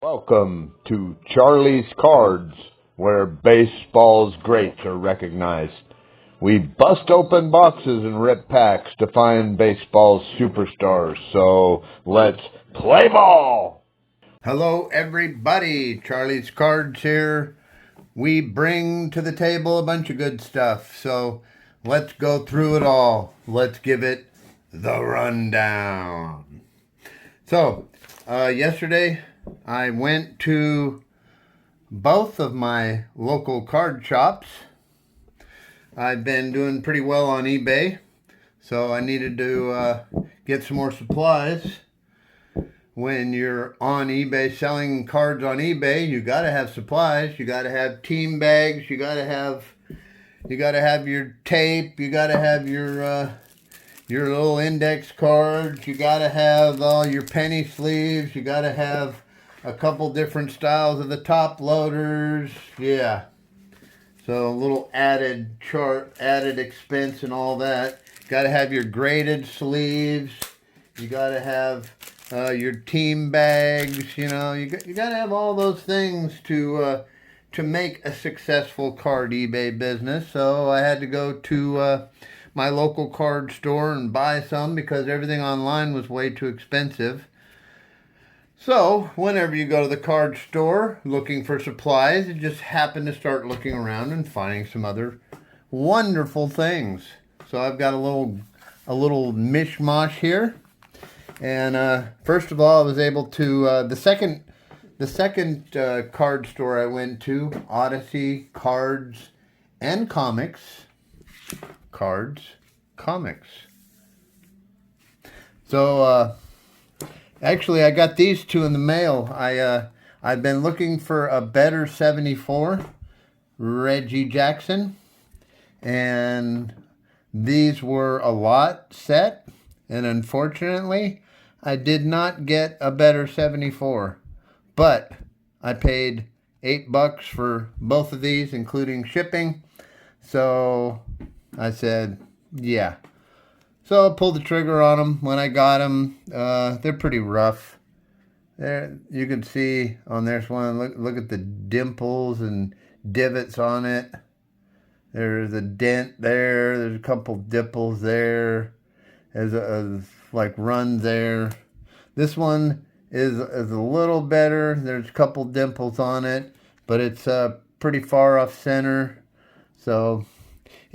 Welcome to Charlie's Cards, where baseball's greats are recognized. We bust open boxes and rip packs to find baseball's superstars, so let's play ball! Hello everybody, Charlie's Cards here. We bring to the table a bunch of good stuff, so let's go through it all. Let's give it the rundown. So, yesterday I went to both of my local card shops. I've been doing pretty well on eBay, so I needed to get some more supplies. When you're on eBay selling cards on eBay, you got to have supplies. You got to have team bags. You got to have your tape. You got to have your little index cards. You got to have all your penny sleeves. You got to have a couple different styles of the top loaders. Yeah. So a little added expense and all that. Got to have your graded sleeves. You got to have your team bags. You know, you got to have all those things to make a successful card eBay business. So I had to go to my local card store and buy some because everything online was way too expensive. So, whenever you go to the card store looking for supplies, you just happen to start looking around and finding some other wonderful things. So I've got a little mishmash here. And first of all, I was able to, the second card store I went to, Odyssey Cards and Comics. Cards, Comics. So, actually, I got these two in the mail. I've been looking for a better 74 Reggie Jackson, and these were a lot set, and unfortunately, I did not get a better 74, but I paid $8 for both of these, including shipping, so I said, yeah. So I pulled the trigger on them when I got them. They're pretty rough. There, you can see on this one, look at the dimples and divots on it. There's a dent there. There's a couple dimples there. There's a like run there. This one is a little better. There's a couple dimples on it, but it's pretty far off center. So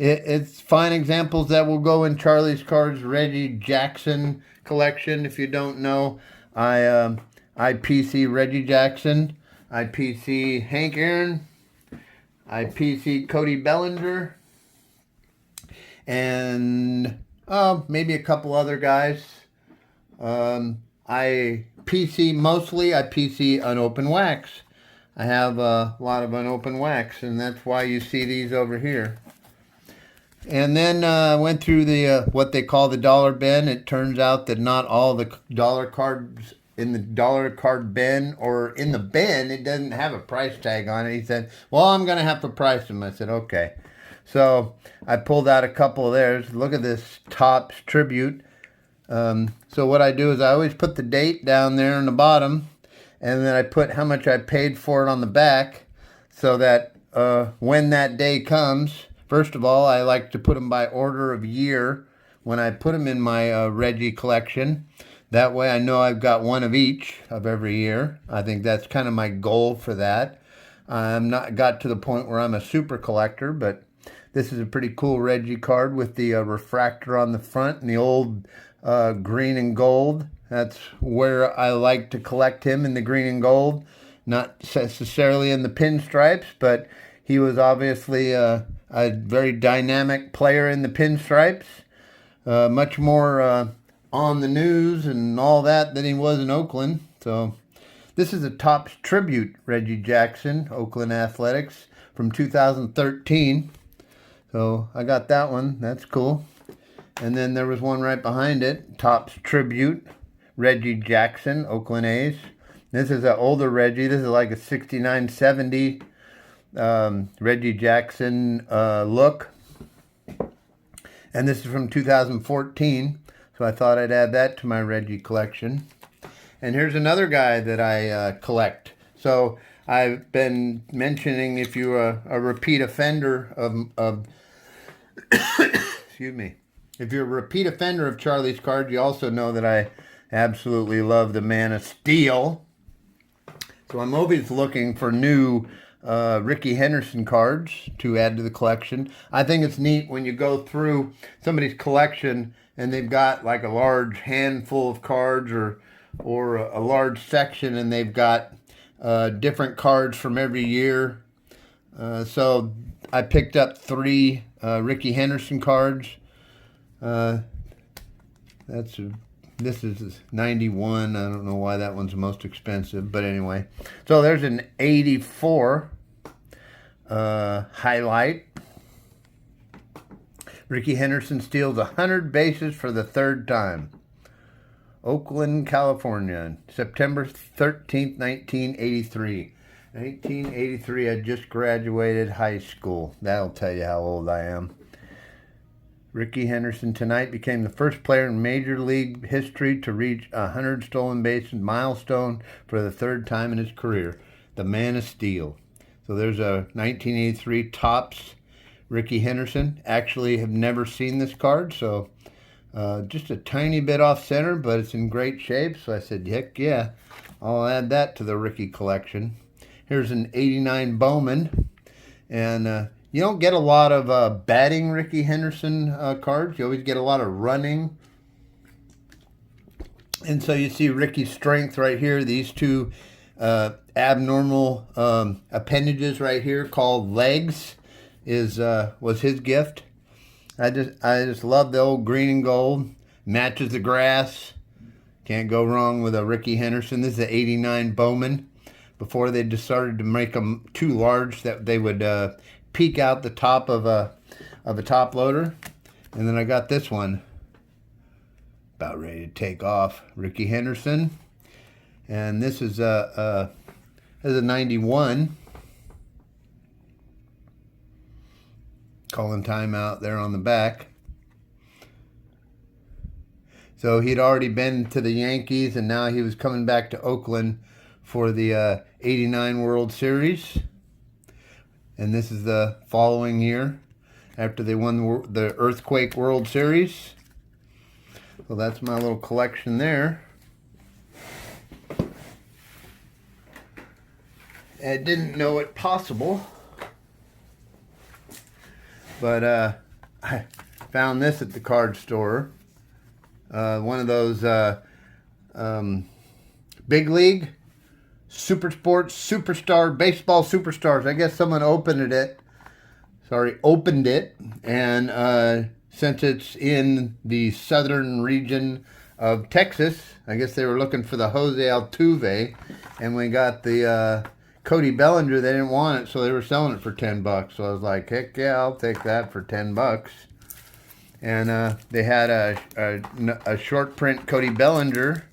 it's fine examples that will go in Charlie's Cards Reggie Jackson collection. If you don't know, I PC Reggie Jackson, I PC Hank Aaron, I PC Cody Bellinger, and maybe a couple other guys. I PC unopened wax. I have a lot of unopened wax, and that's why you see these over here. And then I went through the what they call the dollar bin. It turns out that not all the dollar cards in the dollar card bin or in the bin, it doesn't have a price tag on it. He said, well, I'm going to have to price them. I said, okay. So I pulled out a couple of theirs. Look at this Topps Tribute. So what I do is I always put the date down there on the bottom, and then I put how much I paid for it on the back, so that when that day comes, first of all, I like to put them by order of year when I put them in my Reggie collection. That way I know I've got one of each of every year. I think that's kind of my goal for that. I'm not got to the point where I'm a super collector, but this is a pretty cool Reggie card with the refractor on the front and the old green and gold. That's where I like to collect him, in the green and gold. Not necessarily in the pinstripes, but he was obviously a very dynamic player in the pinstripes. Much more on the news and all that than he was in Oakland. So this is a Topps Tribute Reggie Jackson, Oakland Athletics, from 2013. So I got that one. That's cool. And then there was one right behind it, Topps Tribute Reggie Jackson, Oakland A's. This is an older Reggie. This is like a 69-70 Reggie Jackson look. And this is from 2014. So I thought I'd add that to my Reggie collection. And here's another guy that I collect. So I've been mentioning if you're a repeat offender of excuse me, if you're a repeat offender of Charlie's cards, you also know that I absolutely love the Man of Steel. So I'm always looking for new Ricky Henderson cards to add to the collection. I think it's neat when you go through somebody's collection and they've got like a large handful of cards or a large section, and they've got different cards from every year. So I picked up 3 Ricky Henderson cards. This is 91. I don't know why that one's the most expensive, but anyway. So there's an 84 highlight. Ricky Henderson steals 100 bases for the 3rd time. Oakland, California, September 13th, 1983. 1983, I just graduated high school. That'll tell you how old I am. Ricky Henderson tonight became the first player in Major League history to reach a 100 stolen bases milestone for the 3rd time in his career. The Man of Steel. So there's a 1983 Topps Ricky Henderson. Actually have never seen this card, so just a tiny bit off center, but it's in great shape. So I said, heck yeah, I'll add that to the Ricky collection. Here's an 89 Bowman. And you don't get a lot of batting Ricky Henderson cards. You always get a lot of running. And so you see Ricky's strength right here. These 2 abnormal appendages right here called legs was his gift. I just love the old green and gold. Matches the grass. Can't go wrong with a Ricky Henderson. This is the 89 Bowman. Before they decided to make them too large that they would peek out the top of a top loader. And then I got this one. About ready to take off. Ricky Henderson. And this is a 91. Calling timeout there on the back. So he'd already been to the Yankees, and now he was coming back to Oakland for the 89 World Series. And this is the following year after they won the Earthquake World Series. So that's my little collection there. I didn't know it possible, but I found this at the card store. One of those Big League Super Sports Superstar Baseball Superstars. I guess someone opened it, and since it's in the southern region of Texas, I guess they were looking for the Jose Altuve, and we got the Cody Bellinger. They didn't want it, so they were selling it for $10. So I was like, heck yeah, I'll take that for $10. And they had a short print Cody Bellinger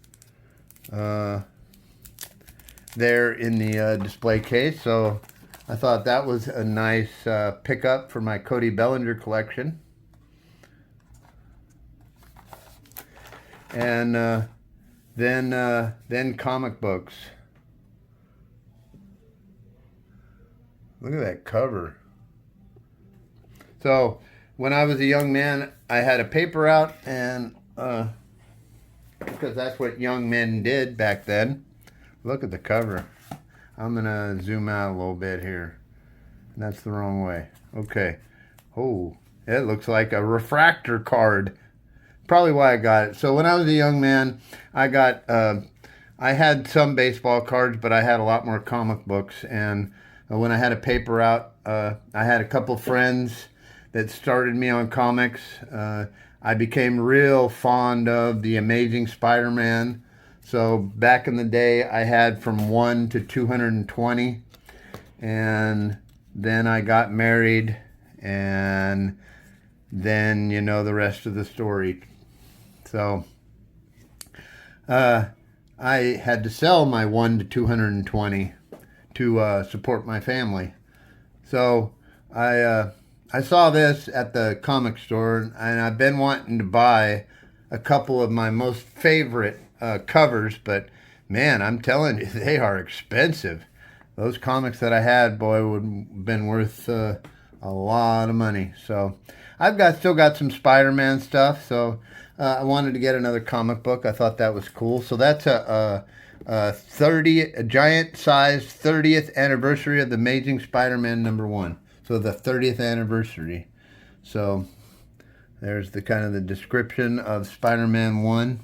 there in the display case. So I thought that was a nice pickup for my Cody Bellinger collection. And then comic books. Look at that cover. So when I was a young man, I had a paper out, and because that's what young men did back then. Look at the cover. I'm going to zoom out a little bit here. That's the wrong way. Okay. Oh, it looks like a refractor card. Probably why I got it. So when I was a young man, I had some baseball cards, but I had a lot more comic books. And when I had a paper out, I had a couple friends that started me on comics. I became real fond of The Amazing Spider-Man. So back in the day, I had from 1 to 220. And then I got married, and then you know the rest of the story. So I had to sell my 1 to 220 to support my family. So I saw this at the comic store, and I've been wanting to buy a couple of my most favorite covers, but man, I'm telling you, they are expensive. those comics that I had, boy, would have been worth a lot of money. So I've still got some Spider-Man stuff. So I wanted to get another comic book. I thought that was cool. So that's a giant size 30th anniversary of the Amazing Spider-Man #1. So the 30th anniversary. So there's the kind of the description of Spider-Man 1.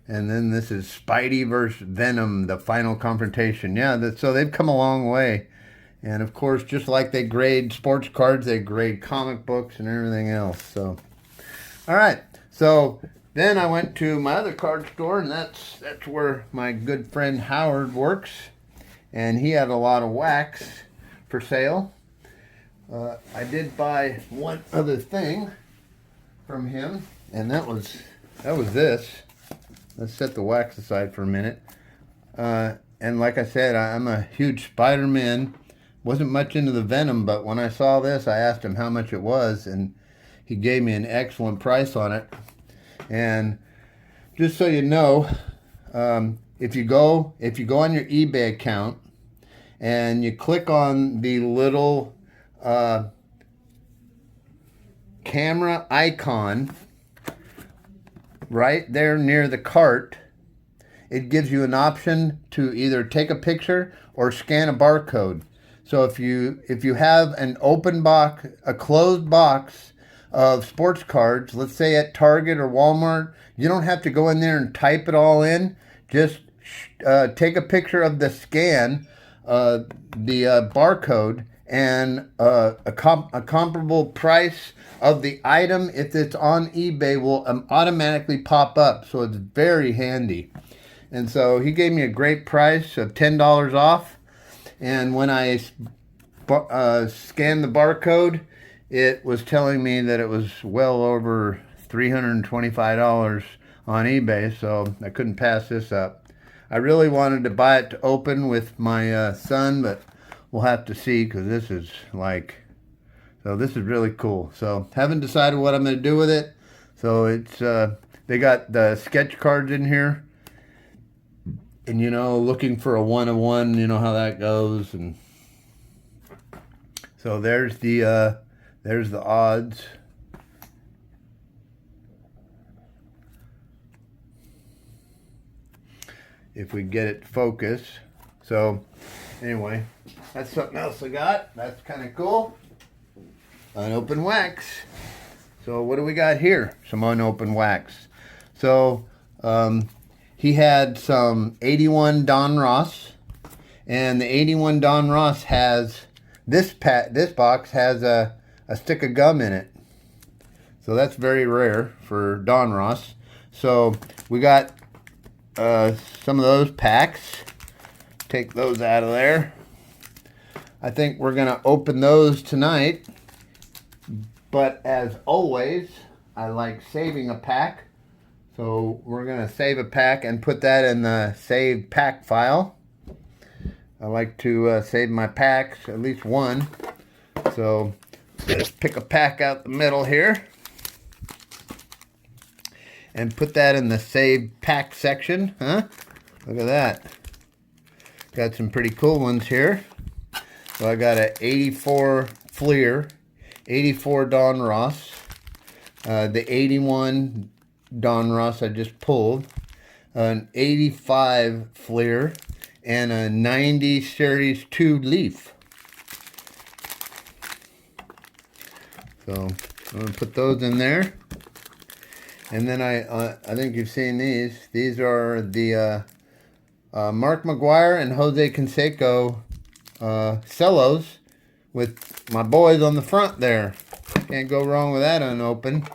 And then this is Spidey versus Venom, the final confrontation. Yeah, so they've come a long way. And of course, just like they grade sports cards, they grade comic books and everything else. So, all right. So then I went to my other card store, and that's where my good friend Howard works. And he had a lot of wax for sale. I did buy one other thing from him, and that was this. Let's set the wax aside for a minute. And like I said, I'm a huge Spider-Man. Wasn't much into the Venom, but when I saw this, I asked him how much it was, and he gave me an excellent price on it. And just so you know, if you go on your eBay account and you click on the little camera icon right there near the cart, it gives you an option to either take a picture or scan a barcode. So if you have an open box, a closed box of sports cards, let's say at Target or Walmart, you don't have to go in there and type it all in. Just take a picture of the scan, the barcode, and a comparable price of the item, if it's on eBay, will automatically pop up. So it's very handy. And so he gave me a great price of $10 off. And when I scanned the barcode, it was telling me that it was well over $325 on eBay. So I couldn't pass this up. I really wanted to buy it to open with my son, but we'll have to see, because this is really cool. So haven't decided what I'm going to do with it. So it's they got the sketch cards in here, and looking for a 1-of-1, you know how that goes. And so there's the odds. If we get it to focus. So anyway, that's something else I got. That's kind of cool. Unopened wax. So what do we got here? Some unopened wax. So he had some 81 Donruss, and the 81 Donruss has this box has a stick of gum in it. So that's very rare for Donruss. So we got some of those packs. Take those out of there. I think we're going to open those tonight. But as always, I like saving a pack. So we're going to save a pack and put that in the saved pack file. I like to save my packs, at least one. So let's pick a pack out the middle here and put that in the saved pack section. Huh? Look at that. Got some pretty cool ones here. So I got an 84 Fleer, 84 Donruss, the 81 Donruss I just pulled, an 85 Fleer, and a 90 Series 2 Leaf. So I'm going to put those in there. And then I think you've seen these. These are the Mark McGuire and Jose Canseco cellos with my boys on the front there. Can't go wrong with that unopened.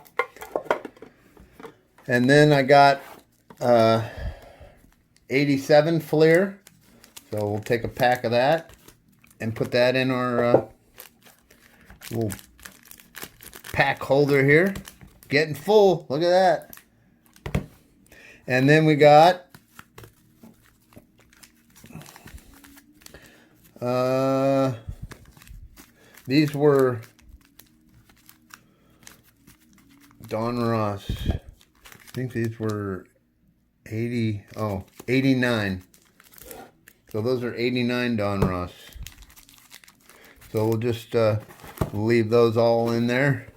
And then I got 87 Fleer. So we'll take a pack of that and put that in our little pack holder here. Getting full. Look at that. And then we got these were Donruss. I think these were 89. So those are 89 Donruss. So we'll just leave those all in there.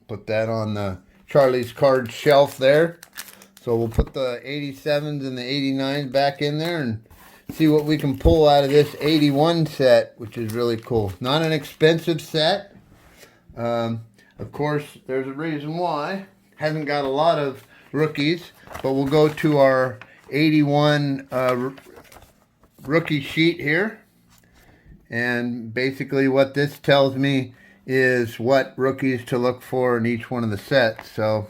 Put that on the Charlie's Cards shelf there. So we'll put the 87s and the 89s back in there and see what we can pull out of this 81 set, which is really cool. Not an expensive set. Of course, there's a reason why. Hasn't got a lot of rookies, but we'll go to our 81 rookie sheet here. And basically what this tells me is what rookies to look for in each one of the sets. So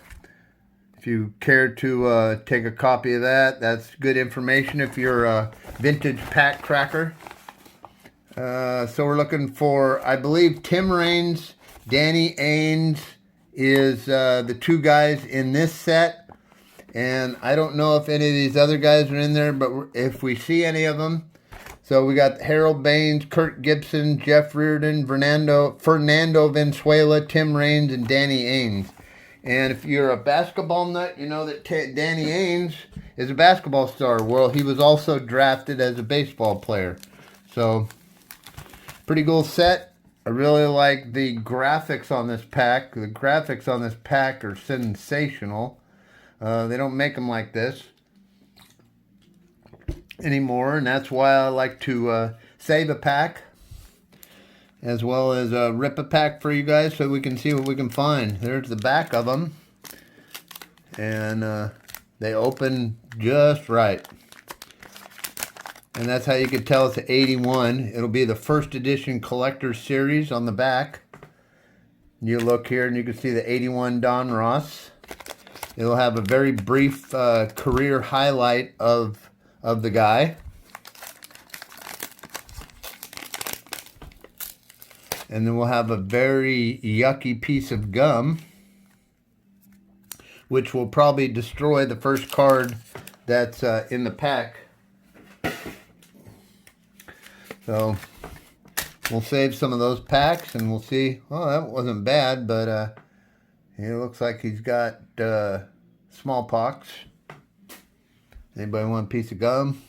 if you care to take a copy of that, that's good information if you're a vintage pack cracker. So we're looking for, I believe, Tim Raines, Danny Ainge is the two guys in this set. And I don't know if any of these other guys are in there, but if we see any of them. So we got Harold Baines, Kurt Gibson, Jeff Reardon, Fernando Valenzuela, Tim Raines, and Danny Ainge. And if you're a basketball nut, you know that Danny Ainge is a basketball star. Well, he was also drafted as a baseball player. So, pretty cool set. I really like the graphics on this pack. The graphics on this pack are sensational. They don't make them like this anymore, and that's why I like to save a pack as well as rip a pack for you guys so we can see what we can find. There's the back of them, and they open just right, and that's how you can tell it's an 81. It'll be the first edition collector's series on the back. You look here and you can see the 81 Donruss. It'll have a very brief career highlight of the guy. And then we'll have a very yucky piece of gum, which will probably destroy the first card that's in the pack. So we'll save some of those packs and we'll see. Oh, that wasn't bad, but it looks like he's got smallpox. Anybody want a piece of gum?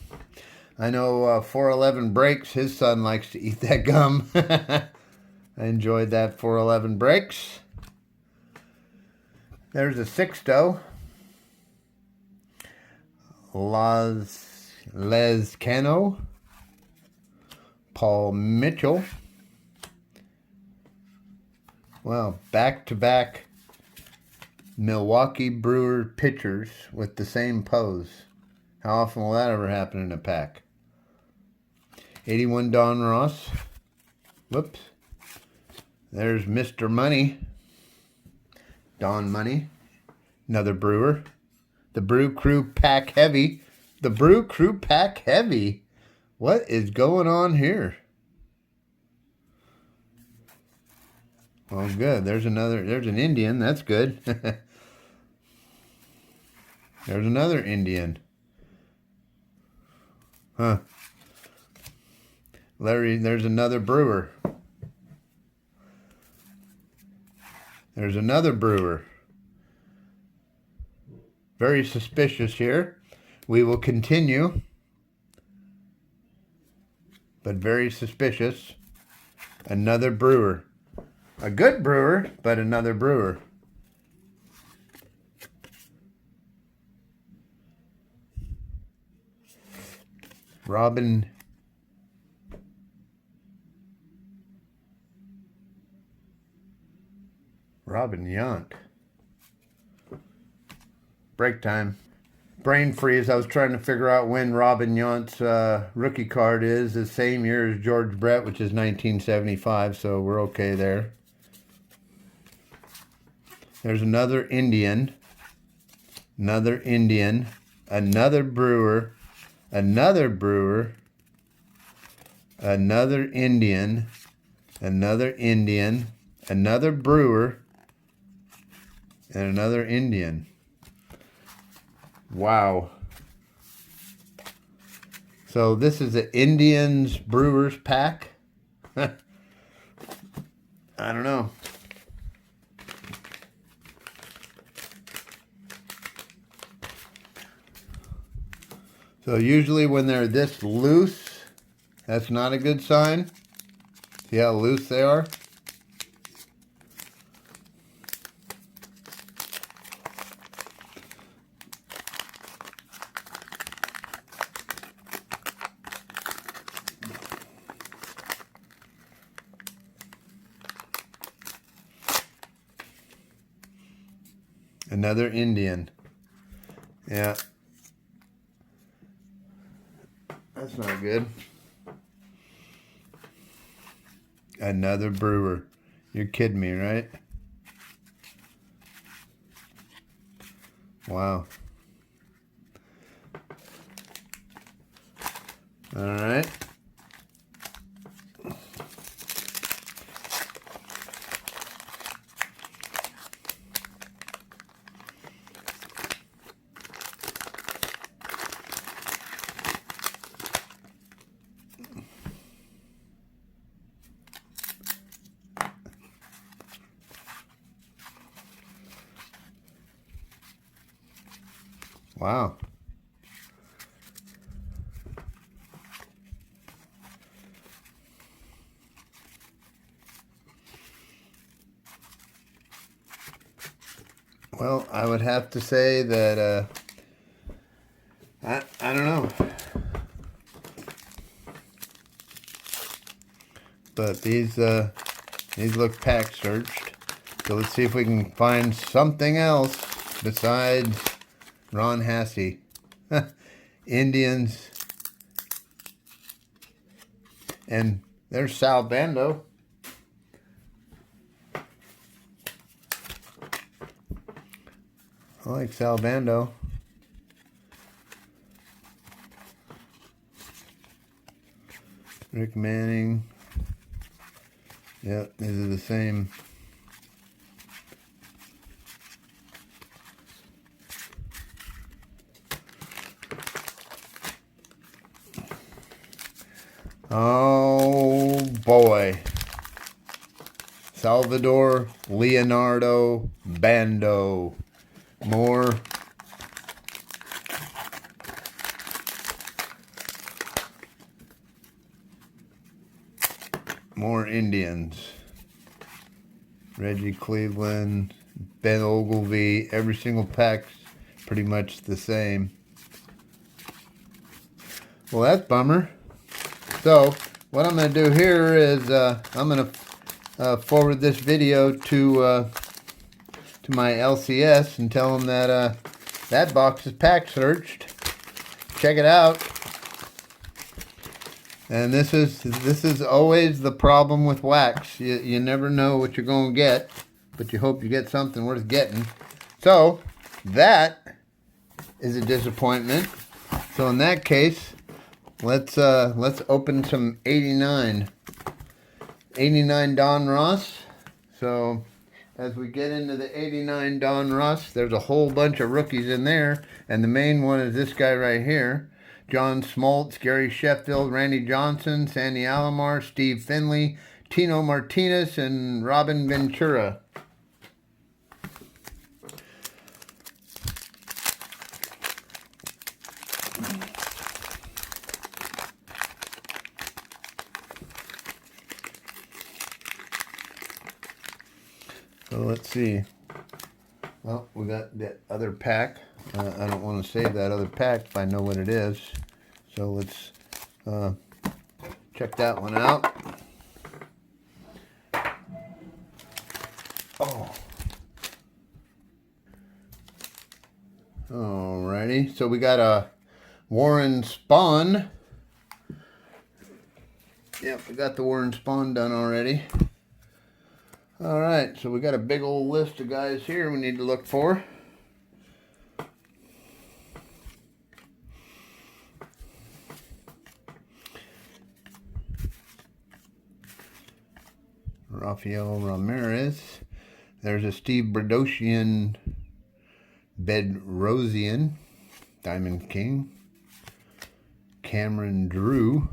I know 411 Breaks, his son likes to eat that gum. I enjoyed that 411 Breaks. There's a Sixto. Lescano. Paul Mitchell. Wow, back-to-back Milwaukee Brewer pitchers with the same pose. How often will that ever happen in a pack? 81 Donruss. Whoops. There's Mr. Money. Don Money. Another Brewer. The Brew Crew Pack Heavy. The Brew Crew Pack Heavy. What is going on here? Well, good. There's an Indian. That's good. There's another Indian. Huh. Larry, there's another Brewer. There's another Brewer. Very suspicious here. We will continue. But very suspicious. Another Brewer. A good Brewer, but another Brewer. Robin Yount. Break time. Brain freeze. I was trying to figure out when Robin Yount's rookie card is. The same year as George Brett, which is 1975, so we're okay there. There's another Indian. Another Indian. Another Brewer. Another Brewer. Another Indian. Another Indian. Another Brewer. And another Indian. Wow. So this is the Indians Brewers pack. I don't know. So usually when they're this loose, that's not a good sign. See how loose they are? Another Indian. Yeah. That's not good. Another brewer. You're kidding me, right? Wow. All right. Wow. Well, I would have to say that I don't know, but these look pack searched. So let's see if we can find something else besides Ron Hassey. Indians. And there's Sal Bando. I like Sal Bando. Rick Manning. Yep, these are the same. Oh boy. Salvador Leonardo Bando. More Indians. Reggie Cleveland, Ben Ogilvy, every single pack's pretty much the same. Well, that's a bummer. So, what I'm going to do here is I'm going to forward this video to my LCS and tell them that that box is pack searched. Check it out. And this is always the problem with wax. You never know what you're going to get, but you hope you get something worth getting. So that is a disappointment. So in that case, let's open some 89 Donruss. So as we get into the 89 Donruss, there's a whole bunch of rookies in there, and the main one is this guy right here. John Smoltz, Gary Sheffield, Randy Johnson, Sandy Alomar, Steve Finley, Tino Martinez, and Robin Ventura. So let's see. Well, we got that other pack. I don't want to save that other pack if I know what it is. So let's check that one out. Oh. Alrighty. So we got a Warren Spahn. Yep, we got the Warren Spahn done already. Alright, so we got a big old list of guys here we need to look for. Rafael Ramirez. There's a Steve Berdosian Bedrosian, Diamond King. Cameron Drew.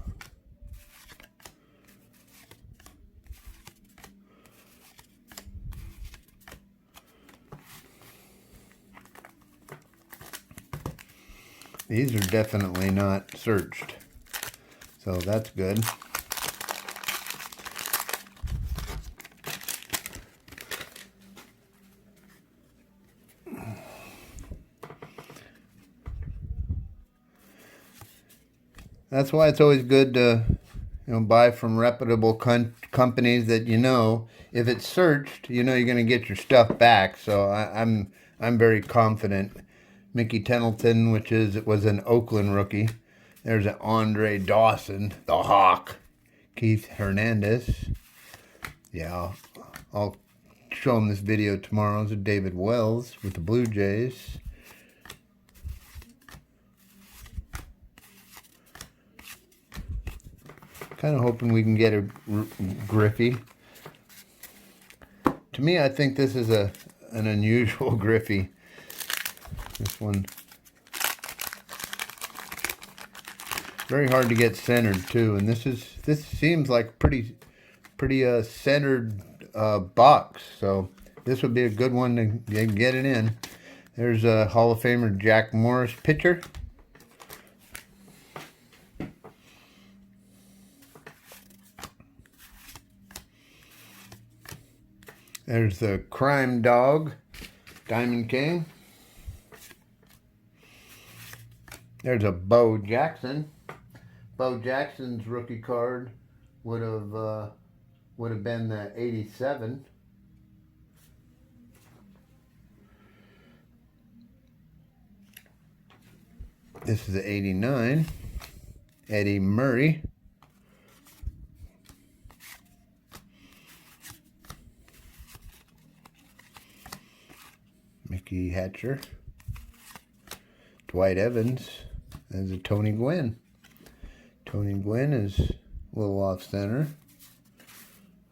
These are definitely not searched, so that's good. That's why it's always good to, buy from reputable companies that if it's searched, you're going to get your stuff back. So I'm very confident. Mickey Templeton, was an Oakland rookie. There's an Andre Dawson, the Hawk. Keith Hernandez. Yeah, I'll show him this video tomorrow. It's a David Wells with the Blue Jays. Kind of hoping we can get a Griffey. To me, I think this is an unusual Griffey. This one. Very hard to get centered too, and this seems like pretty centered box. So this would be a good one to get it in. There's a Hall of Famer Jack Morris pitcher. There's the Crime Dog, Diamond King. There's a Bo Jackson. Bo Jackson's rookie card would have been the 87. This is the 89. Eddie Murray. Mickey Hatcher. Dwight Evans. There's a Tony Gwynn. Tony Gwynn is a little off center.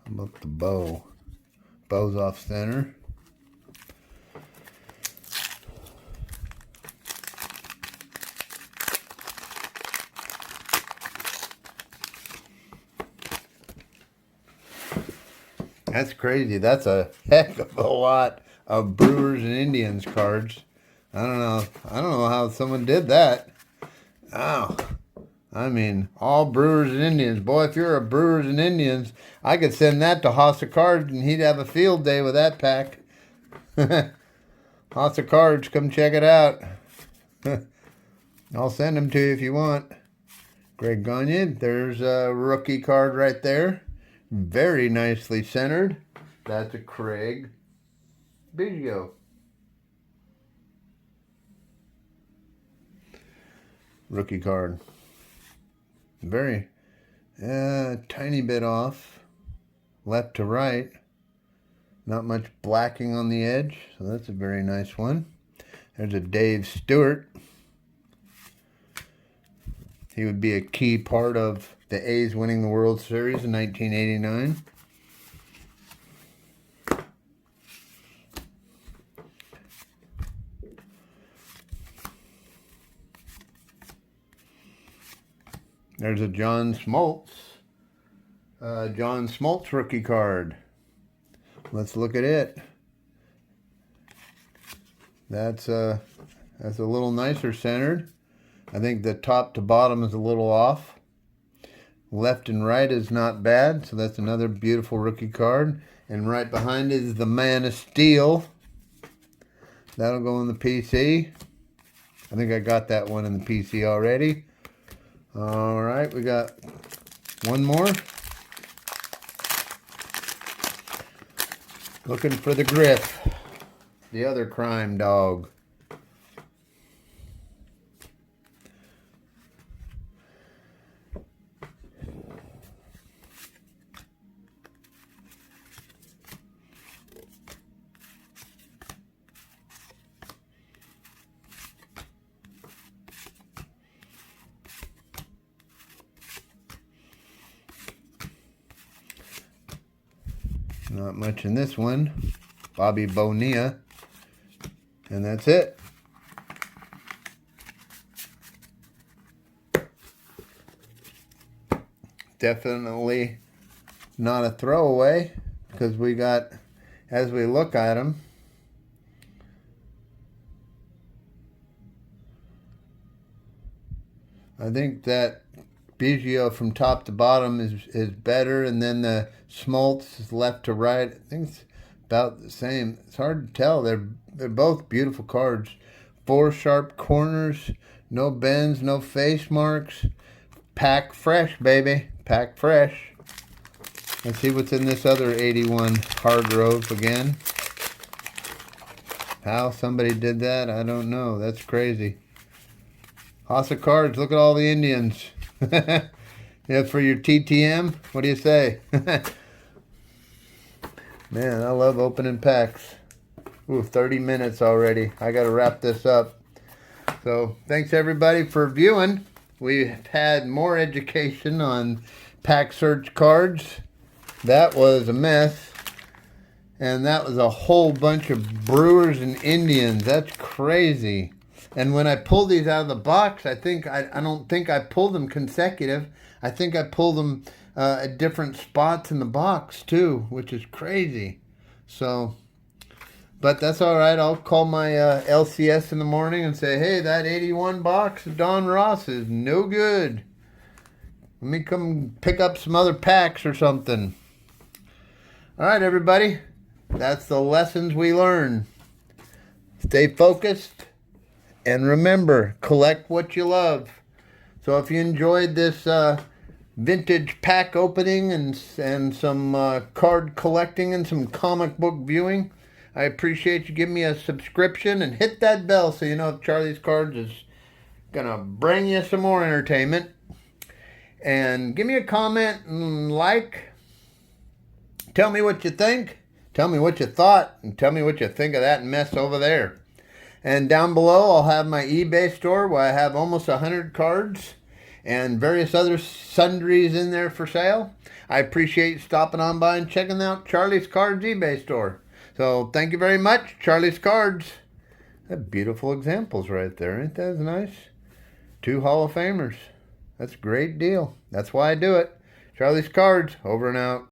How about the Bo? Bo's off center. That's crazy. That's a heck of a lot of Brewers and Indians cards. I don't know how someone did that. Oh, I mean, all Brewers and Indians. Boy, if you're a Brewers and Indians, I could send that to House of Cards and he'd have a field day with that pack. House of Cards, come check it out. I'll send them to you if you want. Greg Gagne, there's a rookie card right there. Very nicely centered. That's a Craig Biggio. Rookie card. Very tiny bit off. Left to right. Not much blacking on the edge. So that's a very nice one. There's a Dave Stewart. He would be a key part of the A's winning the World Series in 1989. There's a John Smoltz. John Smoltz rookie card. Let's look at it. That's a little nicer centered. I think the top to bottom is a little off. Left and right is not bad, so that's another beautiful rookie card. And right behind it is the Man of Steel. That'll go in the PC. I think I got that one in the PC already. All right, we got one more. Looking for the Griff, the other crime dog. Not much in this one. Bobby Bonilla. And that's it. Definitely not a throwaway, because we got, as we look at them, I think that Biggio from top to bottom is better, and then the Smoltz is left to right. I think it's about the same. It's hard to tell. They're both beautiful cards. 4 sharp corners, no bends, no face marks. Pack fresh, baby. Pack fresh. Let's see what's in this other 81 Hargrove again. How somebody did that, I don't know. That's crazy. House of Cards, look at all the Indians. Yeah, for your TTM, what do you say? Man, I love opening packs. Ooh, 30 minutes already. I got to wrap this up. So, thanks everybody for viewing. We've had more education on pack search cards. That was a mess. And that was a whole bunch of Brewers and Indians. That's crazy. And when I pulled these out of the box, I don't think I pulled them consecutive. I think I pulled them at different spots in the box too, which is crazy. So, but that's all right. I'll call my LCS in the morning and say, hey, that 81 box of Donruss is no good. Let me come pick up some other packs or something. All right, everybody. That's the lessons we learn. Stay focused. And remember, collect what you love. So if you enjoyed this vintage pack opening and some card collecting and some comic book viewing, I appreciate you giving me a subscription and hit that bell so you know if Charlie's Cards is going to bring you some more entertainment. And give me a comment and like. Tell me what you think. Tell me what you thought. And tell me what you think of that mess over there. And down below, I'll have my eBay store where I have almost 100 cards and various other sundries in there for sale. I appreciate you stopping on by and checking out Charlie's Cards eBay store. So thank you very much, Charlie's Cards. That beautiful examples right there. Ain't that nice? 2 Hall of Famers. That's a great deal. That's why I do it. Charlie's Cards, over and out.